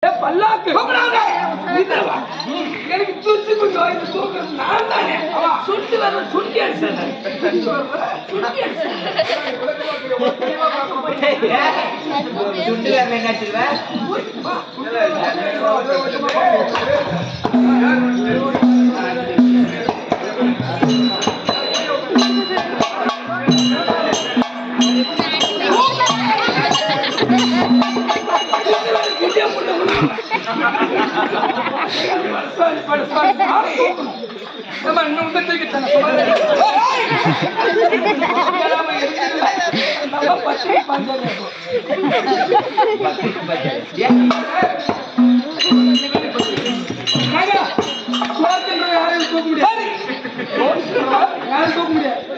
பல்லாக்கு எனக்கு சுத்தி கொஞ்சம் தூக்கம் நான் தானே சுட்டி வர சுட்டி அடிச்சேன்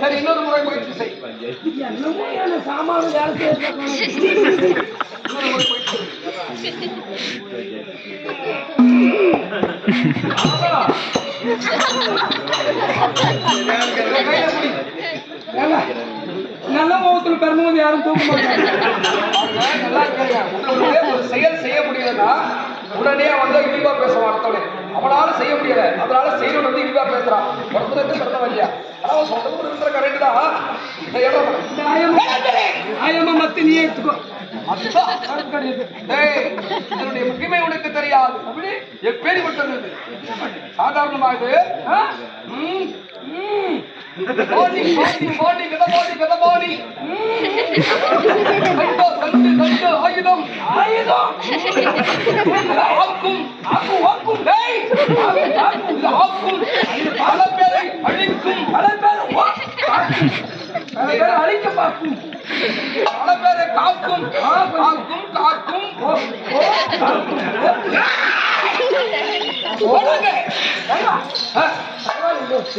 சரி இன்னொரு முறை முயற்சி செய். சாமான வேலை நல்ல முகத்தில் பெரும்போது யாரும் தூக்க மாட்டாங்க. ஒரு செயல் செய்ய முடியலன்னா உடனே வந்து இழிவா பேசுவான். அடுத்தவனே அவனால செய்ய முடியல, அதனால செய்யணும் வந்து இழிவா பேசுறான். ஒருத்தருக்கு சிறந்த வழியா அதாவது சொல்ற கரெக்ட் தான். ஆயமா மத்த நீ எடுத்துக்கோ. இதனுடைய முக்கியமே உனக்கு தெரியாது. எப்பேற்பட்டது சாதாரணமா இது ஆயுதம் பல பேரை அழிக்கும், பல பேரை அழிக்க பார்க்கும், பல பேரை காக்கும் காக்கும் காக்கும்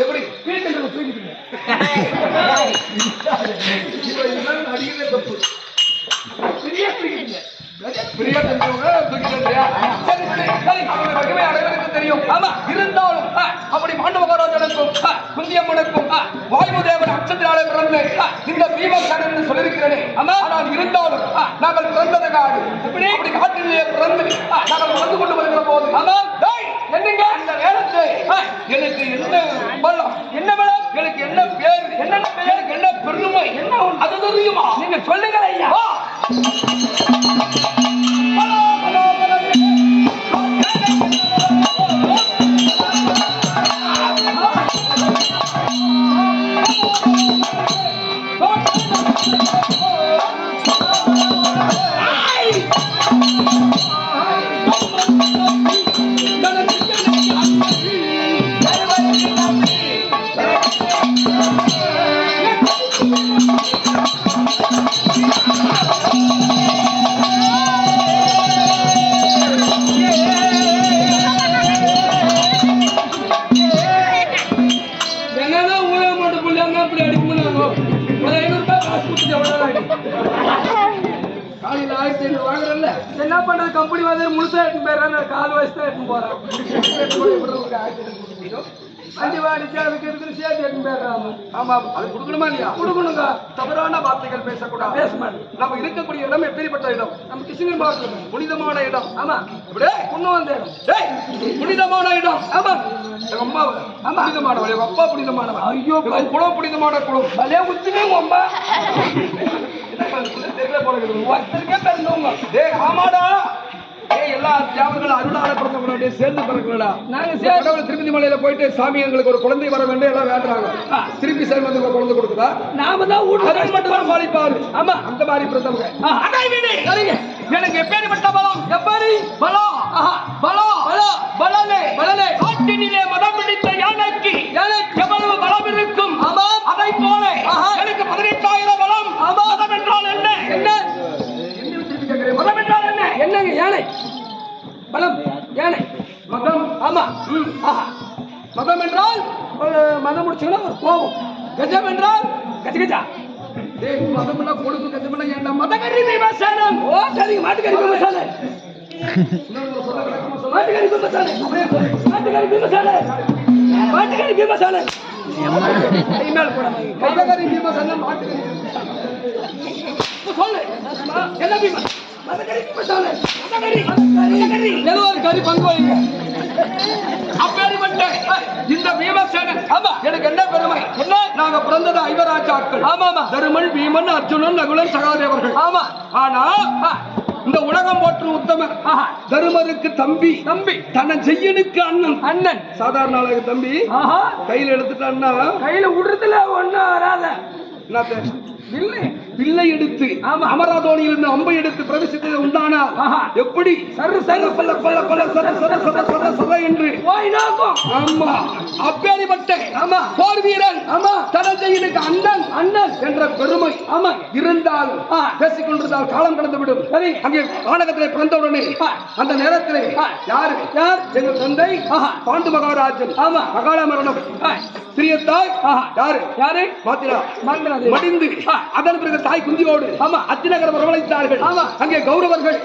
எப்படி தப்பு தெரியும். இருந்தாலும் அப்படி மாண்ட மகாராஜனுக்கும் குந்தியம்மனுக்கும் வாயுதேவன் அச்சத்தினாலே பிறந்து இந்த பீமசன் என்று சொல்லியிருக்கிறேனே. ஆனால் இருந்தாலும் நாங்கள் பிறந்தது காடு. அப்படி காட்டிலே பிறந்து நாங்கள் வந்து கொண்டு வருகிற போது என்னங்க அந்த நேரத்தை எனக்கு என்ன பலம், என்ன பலம், எனக்கு என்ன பேர், என்னென்ன பெயர், என்ன பெருமை, என்ன அது தெரியுமா? நீங்க சொல்லுங்க ஐயா. என்ன பண்றது, கம்பெனி வந்து முழுசா எடுத்து போயிடறாங்க, கால் வயசு தான் எடுத்து போறான். வண்டி வாடிச்சு அதுக்கு இருக்கிற சேர்த்து எடுத்து போயிடுறாங்க. ஆமா அது கொடுக்கணுமா இல்லையா? கொடுக்கணுங்க. தவறான வார்த்தைகள் பேசக்கூடாது, பேச மாட்டேன். நம்ம இருக்கக்கூடிய இடம் எப்படிப்பட்ட இடம்? நம்ம கிருஷ்ணகிரி மாவட்டம் புனிதமான இடம். ஆமா இப்படியே பொண்ணு வந்த இடம் புனிதமான இடம். ஆமா எங்க அம்மா புனிதமானவள், எங்க அப்பா புனிதமானவள். ஐயோ குளம் புனிதமான குளம். அதே உச்சுமே உங்க அம்மா ஒருத்தருக்கே பிறந்தவங்க. ஆமாடா எல்லா தியாகங்களும் அருளால பிறந்தவங்களுடைய சேர்ந்து பிறக்கலடா. நாங்க திருப்பதி மலையில போயிட்டு சாமி எங்களுக்கு ஒரு குழந்தை வர வேண்டும் எல்லாம் வேண்டாங்க. திருப்பி சாமி வந்து குழந்தை கொடுக்குதா? நாம தான் மட்டும் தான் பாலிப்பாரு. ஆமா அந்த மாதிரி பிறந்தவங்க. எனக்கு எப்பேற்பட்ட பலம், எப்படி பலம், பலம் பலனே பலனே காட்டினிலே மதம் பிடித்த யானைக்கு எவ்வளவு பலம் இருக்கும் அதை போல எனக்கு 18,000 பலம். மதம் என்றால் என்ன? என்ன மதம் என்றால் என்ன? என்னங்க யானை பலம், யானை மதம். ஆமா மதம் என்றால் மதம் முடிச்சுன்னா ஒரு கோபம். கஜம் என்றால் கஜ கஜா. மதம் எல்லாம் கொடுக்கும், கஜம் எல்லாம் ஏண்டா மதகரி விமர்சனம். ஓ சரிங்க, மாட்டுக்கறி விமர்சனம். மாட்டுக்கறி விமர்சனம், மாட்டுக்கறி விமர்சனம், மாட்டுக்கறி விமர்சனம். மதகரி விமர்சனம், மாட்டுக்கறி சொல்லு என்ன விமர்சனம்? மதகரி விமர்சனம், மதகரி கறி ஏதோ ஒரு கறி பங்கு வைங்க. அப்பேற்பட்ட இந்த பீமசேனன் எனக்கு என்ன பெருமை, என்ன நாங்க பிறந்தது ஐவராஜாக்கள். ஆமா தருமன், பீமன், அர்ஜுனன், நகுலன், சகாதேவர்கள். ஆமா ஆனா இந்த உலகம் போற்றும் உத்தமர் தருமருக்கு தம்பி, தனஞ்செய்யனுக்கு அண்ணன். அண்ணன் சாதாரண ஆளுக்கு தம்பி கையில எடுத்துட்டான்னா கையில விடுறதுல ஒண்ணும் வராத. பிள்ளை எடுத்து அமராதோனியில் இருந்து அம்பை எடுத்து பிரவேசித்தது உண்டானா எப்படி சர சர பல்ல பல்ல பல்ல சர சர சர சர சர என்று ஆமா அப்பேற்பட்ட ஆமா போர் வீரன் ஆமா தனஞ்செய்யனுக்கு அண்ணன் என்ற பெருமை ஆமா இருந்தால் பேசிக் கொண்டிருந்தால் காலம் கடந்து விடும். அங்கே வானகத்திலே பிறந்தவுடனே அந்த நேரத்திலே யார் எங்கள் தந்தை பாண்டு மகாராஜன் ஆமா அகால மரணம். சிறியத்தாய் யாரு மாத்திரா மடிந்து அதன் பிறகு தாய் குந்தியோடு ஆமா அத்திநகரம் வரவழைத்தார்கள். ஆமா அங்கே கௌரவர்கள்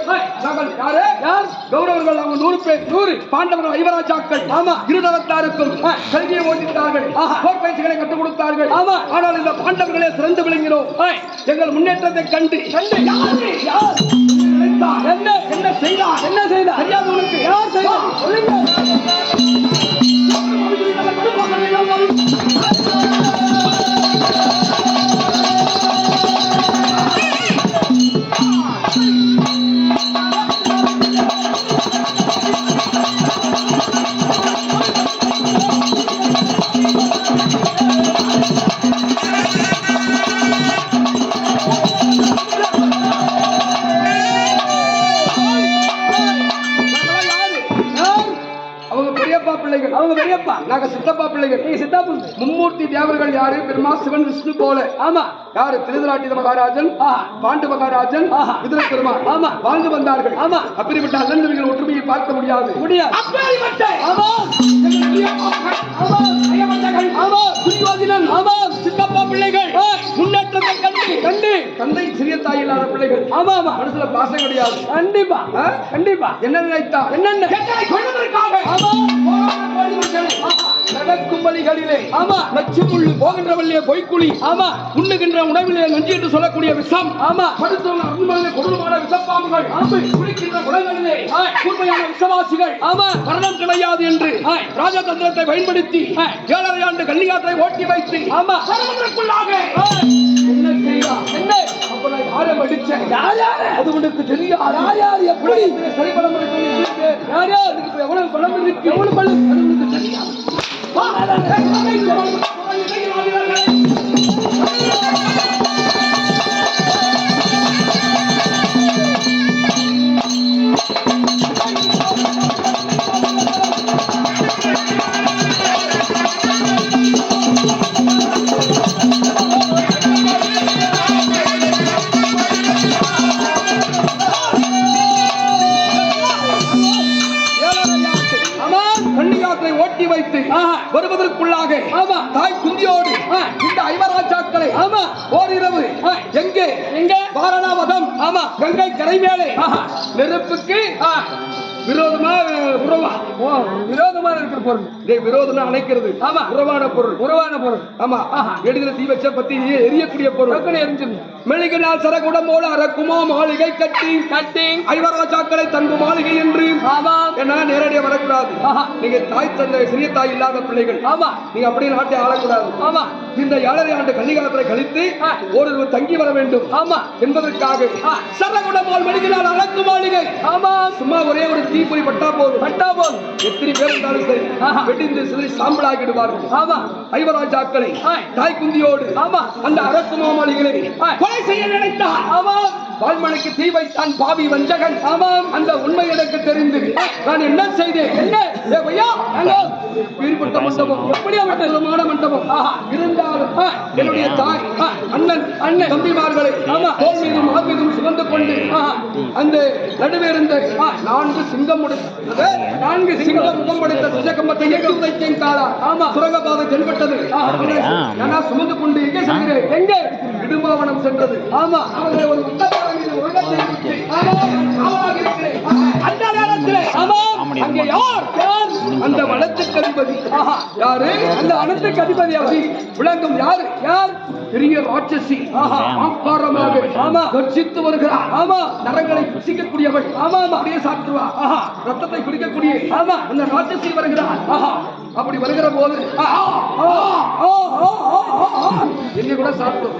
யார் கௌரவர்கள் அவங்க 100 பேர் 100 பாண்டவர்கள் ஐவராஜாக்கள். ஆமா இருதவத்தாருக்கும் கல்வியை ஓட்டினார்கள், போர் பயிற்சிகளை கற்றுக் கொடுத்தார்கள். ஆமா ஆனால் இந்த பாண்டவர்களே சிறந்து விளங்கினோம். எங்கள் முன்னேற்றத்தை கண்டு என்ன செய்தார் தெரியாது உனக்கு? யார் செய்தார் சொல்லுங்க. அவங்க பெரியப்பா, நாங்க சித்தப்பா பிள்ளைகள். நீங்க சித்தப்பா. மும்மூர்த்தி தேவர்கள் யாரு? பிரம்மா, சிவன், விஷ்ணு போல. ஆமா யாரு? திருதராட்டித மகாராஜன், பாண்டு மகாராஜன், விதுர பெருமாள் ஆமா வாழ்ந்து வந்தார்கள். ஆமா அப்படிப்பட்ட அண்ணன்கள் ஒற்றுமையை பார்க்க முடியாது. சித்தப்பா பிள்ளைகள் முன்னேற்றத்தை கண்டு தந்தை சிறிய தாய் இல்லாத பிள்ளைகள். ஆமா ஆமா மனசுல பாசம் கிடையாது. கண்டிப்பா கண்டிப்பா. என்ன நினைத்தா என்னென்ன நடக்கும் வழிகளிலே ஆமா நச்சு முள்ளு போகின்ற வழியே பொய்க்குழி ஆமா உண்ணுகின்ற உணவிலே நஞ்சு என்று சொல்லக்கூடிய விஷம் ஆமா படுத்தவங்க கொடூரமான விஷப்பாம்புகள் குடிக்கின்ற குளங்களிலே கூர்மையான விஷவாசிகள் ஆமா மரணம் கிடையாது என்று ராஜதந்திரத்தை பயன்படுத்தி 7.5 ஆண்டு கன்னியாத்தை ஓட்டி வைத்து ஆமா சரவணக்குள்ளாக என்ன செய்யா என்ன அப்ப நான் யாரை படிச்சேன் யார் அது உனக்கு தெரியாது. யார் எப்படி சரிபடம் யார் அதுக்கு எவ்வளவு பணம் இருக்கு எவ்வளவு பணம் அது உனக்கு தெரியாது. வருவதற்குள்ளாக தாய் குந்தியோடு இந்த ஐவராஜாக்களை ஓரிரவு எங்கே வாரணாவதம் கங்கை கரை மேலே நெருப்புக்கு விரோதமா விரோதமா இருக்கிற பொருள். விரோதம் அணைக்கிறது. ஆமா உறவான பொருள். ஆமா எடிதில தீ வச்ச பத்தி எரியக்கூடிய பொருள் மெழுகினால் சரகுடமோடு அரக்குமோ மாளிகை கட்டி ஐவராஜாக்களை தங்கு மாளிகை என்று என்ன நேரடியாக வரக்கூடாது. நீங்க தாய் தந்தை சிறிய தாய் இல்லாத பிள்ளைகள். ஆமா நீங்க அப்படியே நாட்டை ஆளக்கூடாது. ஆமா இந்த 7.5 ஆண்டு கன்னிகாலத்தை கழித்து ஒரு தங்கி வர வேண்டும். ஆமா என்பதற்காக சரகுடமோல் மெழுகினால் அரக்கு மாளிகை. ஆமா சும்மா ஒரே ஒரு தீப்பொறி பட்டா போதும் எத்தனை பேர் இருந்தாலும் சரி வெடிந்து சிதறி சாம்பலாகிடுவார்கள். ஆமா ஐவராஜாக்களை தாய் குந்தியோடு ஆமா அந்த அரக்கு மாமலிகளை கொலை செய்ய நினைத்தார். ஆமா வால்மலைக்கு தீ வைத்தான் பாவி வஞ்சகன். ஆமாம் அந்த உண்மை எனக்கு தெரிந்து நான் என்ன செய்தேன்? என்ன மண்டபம் எப்படியா விட்டமான மண்டபம் இருந்தாலும் என்னுடைய தாய் அண்ணன் தம்பிமார்களை தோல் மீதும் மார் மீதும் சுமந்து கொண்டு அந்த நடுவே இருந்த 4 சிங்கம் முகம் படைத்த சிஜகம்பத்தை எட்டு உதைத்தேன் காலா. ஆமா சுரங்கபாதை தென்பட்டது. நான் சுமந்து கொண்டு எங்கே செல்கிறேன்? எங்கே இடும்பாவனம் சென்றது. ஆமா அவர்களை ஒரு அங்கே யார் அந்த வனத்துக்கு அதிபதி யாரு? அந்த வனத்துக்கு அதிபதி அவர் விளங்கும் யாரு? யார்? பெரிய ராட்சசி ஆக்காரமாக கர்ஜித்து வருகிறார். நரங்களை புசிக்கக்கூடியவள். அப்படியே சாப்பிடுவா. ரத்தத்தை குடிக்கக்கூடிய அந்த ராட்சசி வருகிறார். அப்படி வருகிற போது என்ன கூட சாப்பிடும்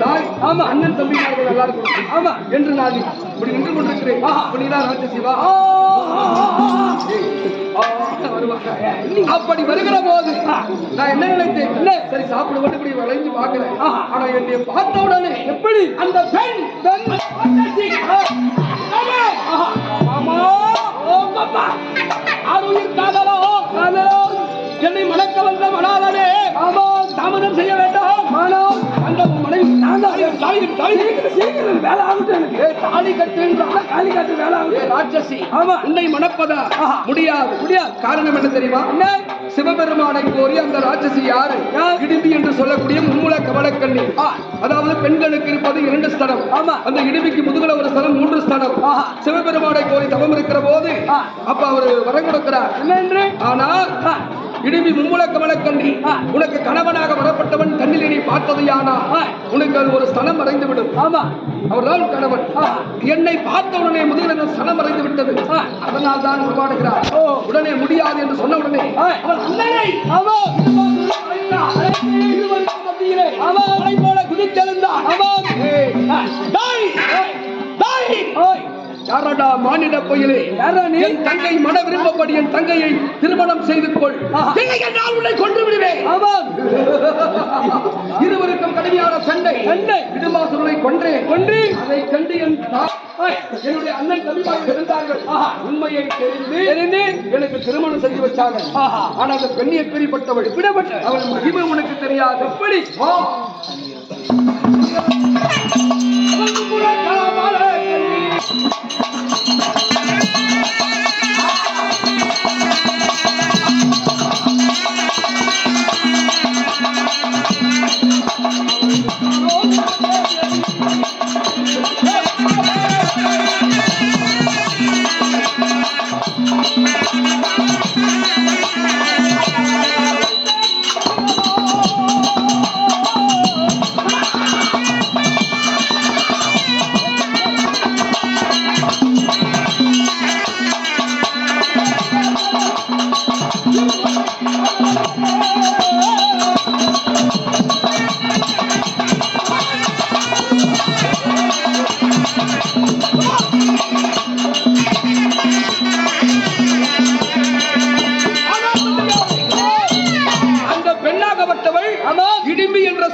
தாய் அண்ணன் தம்பி நல்லா இருக்கும் என்று நான் இப்படி நின்று கொண்டிருக்கிறேன். அப்படிதான் ராட்சசிவா வருவாங்க. அப்படி வருகிற போது நான் என்ன நினைத்தேன், இல்ல சரி சாப்பிடுவோம் இப்படி வளைஞ்சு பார்க்கிறேன். ஆனா என்னை பார்த்த உடனே எப்படி அந்த பெண் என்னை மணக்க வந்த மணாளனே தாமதம் செய்ய வேண்டாம். ஆனால் அந்த மனைவி வேலை ஆகுது எனக்கு. தாலி கட்டுன்றாங்க, தாலி கட்டு வேலை ஆகுது. ராட்சசி உன்னை மணப்பதா? முடியாது. காரணம் என்ன தெரியுமா? சிவபெருமானை கோரி அந்த ராட்சசி யாரு? இடிம்பி என்று சொல்லக்கூடிய மும்மூல கமலக்கண்ணி. அதாவது பெண்களுக்கு இருப்பது 2 ஸ்தலம். அந்த இடிம்பிக்கு முதுகுல ஒரு ஸ்தலம், 3 ஸ்தலம். சிவபெருமானை கோரி தவம் இருக்கிற போது அப்ப அவர் வரம் கொடுக்கிறார். என்ன என்று? ஆனால் இடிம்பி மும்மூல கமலக்கண்ணி உனக்கு கணவனாக வரப்பட்டவன் கண்ணில் நீ பார்த்தது யானா உனக்கு அது ஒரு ஸ்தலம் மறைந்து விடும். அவர்தான் கணவன். என்னை பார்த்த உடனே முதுகில் ஸ்தலம் மறைந்து விட்டது. அதனால் தான் உருவாடுகிறார். உடனே முடியாது என்று சொன்ன உடனே அவன் அன்னையை போல குதித்தெழுந்தான். யாரடா மானிட கோயிலே, என் தங்கை மன விருப்பப்படி என் தங்கையை திருமணம் செய்து கொள், உன்னை கொன்று விடுவேன். இருவருக்கும் கடுமையான சண்டை. இடுமாசுரனை கொன்று அதை கண்டு என்னுடைய அண்ணன் தம்பிமார்கள் இருந்தார்கள். உண்மையை தெரிந்து எனக்கு திருமணம் செஞ்சு வச்சாங்க. ஆனா அந்த பெண்ணை பிரிப்பட்டவள் விடப்பட்ட அவள் மகிமை உனக்கு தெரியாது. எப்படி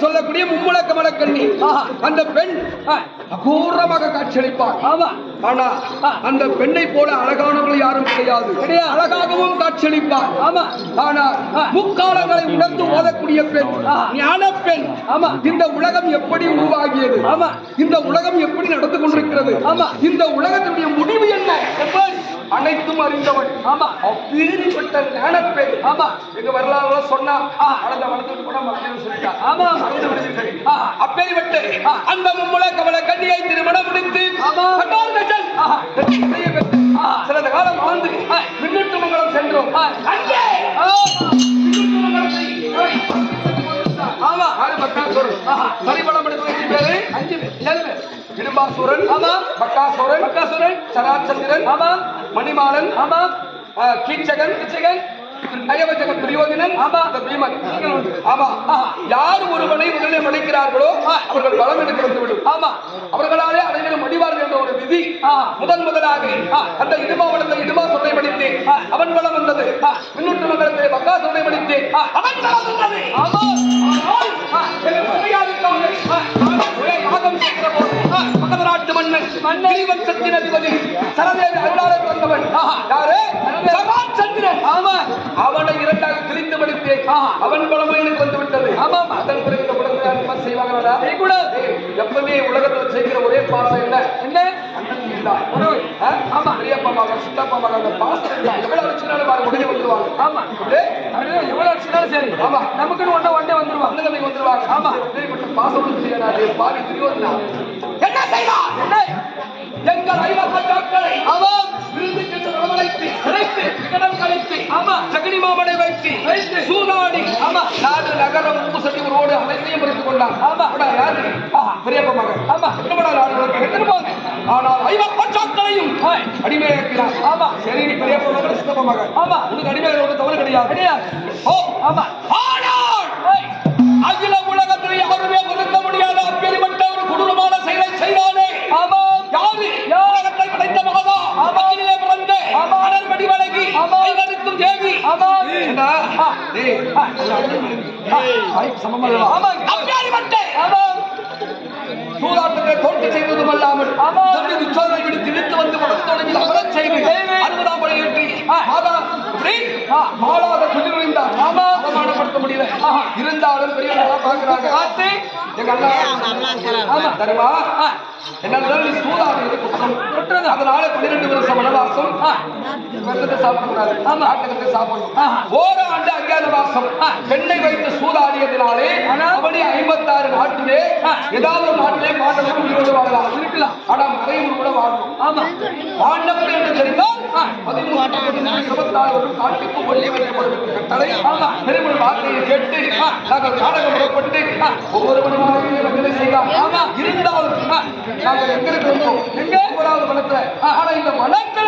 சொல்லக்கூடிய மும்மூல கமலக்கண்ணி அந்த பெண் அகோரமாக காட்சியளிப்பார். ஆனா அந்த பெண்ணை போல அழகானவர்கள் யாரும் கிடையாது. அழகாகவும் காட்சியளிப்பார். ஆனா முக்காலங்களை உணர்ந்து ஓதக்கூடிய பெண், ஞான பெண். இந்த உலகம் எப்படி உருவாகியது, இந்த உலகம் எப்படி நடந்து கொண்டிருக்கிறது, இந்த உலகத்தினுடைய முடிவு என்ன, அனைத்தும் அறிந்தவள். அப்பேற்பட்ட ஞான பெண். எங்க வரலாறு சொன்னா வளர்ந்த வளர்ந்து கூட மறந்து சொல்லிட்டார். அப்பேற்பட்ட அந்த மும்மூல கமலக்கண்ணியை திருமணம் முடித்து சில காலம் வாழ்ந்து மின்னுட்டு மங்கலம் சென்றோம். சரிபலம் எடுத்து பேரு 5 பேர். இடும்பாசூரன், பக்காசூரன், சராச்சந்திரன், மணிமாறன், கீச்சகன், அயவஜகன், துரியோதனன், பீமன். யார் ஒருவனை முதலில் மடிக்கிறார்களோ அவர்கள் பலம் எடுத்து வந்துவிடும். அவர்களாலே அனைவரும் மடிவார்கள் என்ற ஒரு விதி. முதலாக அந்த இடுமாவளத்தை இடுமாசூரனை மடித்து அவன் பலம் வந்தது. மின்னூட்டு மங்கலத்தை பக்காசூரனை மடித்து அவன் பலம் வந்தது. நாட்டு மன்னன் ஸ்ரீவம்சத்தின் அதிபதி சரதேவி அருளாளர் வந்தவன் யாரு? சராச்சந்திரன். அவனை 2ஆக பிரித்து மடித்து அவன் பலமையிலுக்கு வந்து விட்டது. அதன் பிறகு இந்த உலகத்தை செய்வாங்களா? எப்பவுமே உலகத்தில் செய்கிற ஒரே பாசம் என்ன? அண்ணன் சித்தப்பா மகன் பாசம் எவ்வளவு அடிச்சுனாலும் உடனே வந்துருவாங்க. எவ்வளவு அடிச்சுனாலும் சரி நமக்குன்னு ஒன்னே வந்துருவாங்க. அண்ணன் வந்துருவாங்க. பாசம் தெரியாது. பாவி துரியோதனா என்ன செய்வார்? எங்கள் ஐவர்கள் விருந்து கலைத்து கடன் கழித்து சூதாடி நாடு நகரம் உப்பு சட்டி ஒரு ரோடு அனைத்தையும் பறித்துக் கொண்டான். யாரு பெரியப்ப மகன். ஆனால் 5 பட்சாக்களையும் அடிமையாக்கிறான். சரி, நீ பெரியப்ப மகன் சித்தப்ப மகன். உனக்கு அடிமையாக தவறு கிடையாது. ஆனால் அகில உலகத்தில் யாருமே பொறுக்க முடியாத அப்பேற்பட்ட ஒரு கொடூரமான செயலை செய்தானே. யாரு? உலகத்தை படைத்த மகா அகிலே பிறந்த அனர்மடி வழங்கி ஐவருக்கும் தேவி. சூதாட்டத்தை தோற்க செய்வதும் அல்லாமல் துச்சோதனை விடுத்து இழுத்து வந்து தொடங்கி அமரச் செய்து 60ஆம் படையேற்றி மாளாத குதிர்ந்தார். அவமானப்படுத்த முடியல. இருந்தாலும் பெரியவர்களா பார்க்கிறாங்க. தருவா என்னால் நீ சூதாடுவது குற்றம். அதனால 12 வருஷம் வனவாசம் சாப்பிடக்கூடாது. சாப்பிடணும். ஓராண்டு அஞ்ஞானவாசம் பெண்ணை வைத்து சூதாடியதினாலே அப்படி 56 நாட்டிலே ஏதாவது ஒரு நாட்டிலே பாண்டவர்கள் உயிரோடு வாழலாம் இருக்கலாம். ஆனா மறைவு கூட வாழணும். பாண்டவர்கள் என்று தெரிந்தால் 13 வரும் காட்டுக்கு ஒளி வைக்கப்படும் கட்டளை. பெருமொழி வார்த்தையை கேட்டு நாங்கள் நாடகம் புறப்பட்டு ஒவ்வொருவருமாக செய்யலாம். இருந்தாலும் நாங்கள் எங்க இருக்கிறோம்? எங்க 9வது மனத்துல. ஆனா இந்த மனத்துல